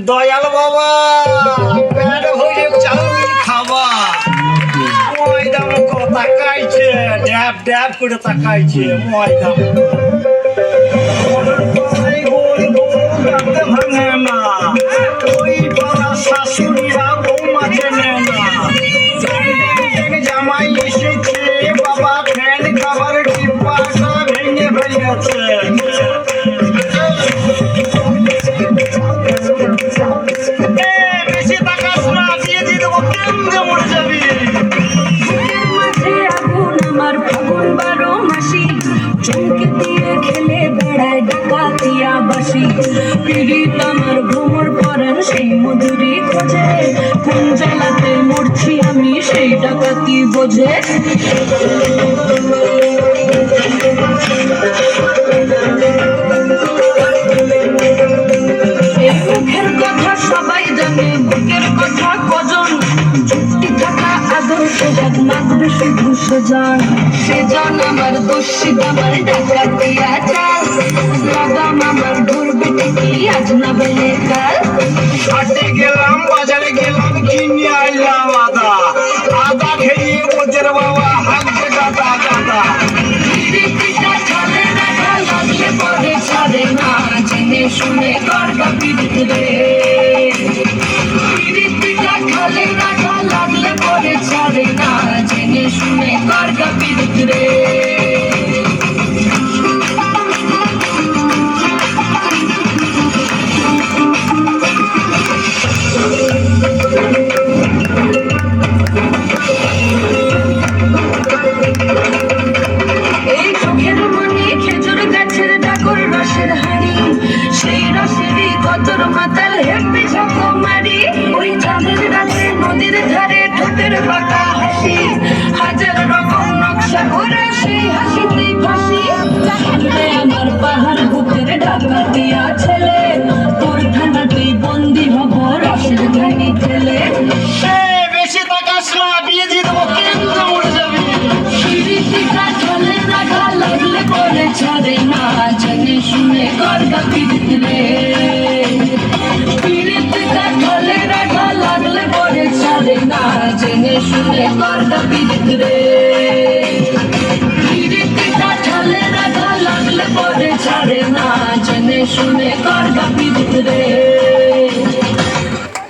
দয়াল বাবা পেট ভরে চাউমিন খাবা ময়দাম তাকাইছে ড্যাব ড্যাব করে তাকাইছে ময়দাম ভাঙে না ওই পাড়া শাশুড়িরা বৌমা চেনে না জামাই এসেছে বাবা ফ্যান খাবার ডিব্বাটা ভেঙে ফেলেছে সেই মধুরি খোঁজে কোন জ্বালাতে মরছি আমি সেই ডাকাতি বোঝে মুখের কথা সবাই জানে বুকের কথা কজন যুক্তি থাকা আদর্শ মাগবে শুধু সেজন সেজন আমার দোষী আমার ডাকাতিয়া চাল লাগাম আমার ঘুরবে কি আজ না বলে কাল হাটে গেলাম বাজারে গেলাম কিনে আইলাম আদা আদা খেয়ে ওদের বাবা হাঁকছে গাদা গাদা পরে ছাড়ে না জেনে শুনে গর্গা পিড়িত রে পিড়িতটা খালে রাখা লাগলে পরে ছাড়ে না জেনে শুনে গর্গা পিড়িত রে মাতাল হেপে ঝাঁকো মারি ওই চাঁদের রাতে নদীর ধারে ঠোঁটের বাঁকা হাসি হাজার রকম নকশা করে সেই হাসিতেই ফাঁসি আমার পাহাড় বুকের ডাকাতিয়া ছেলে তোর থানাতেই বন্দি হব রসের ঘানি ঠেলে বেশি তাকাস না বিয়ে দিয়ে দেবো কেন্দ্র উড়ে যাবে পিড়িতিটা ঠলে রাখা লাগলে পরে ছাড়ে না জেনে শুনে গর্গা পিড়িত রে জেনে শুনে গর্গা পিড়িত রে পিড়িতটা ঠলে রাখা লাগলে পরে ছাড়ে না জেনে শুনে গর্গা পিড়িত রে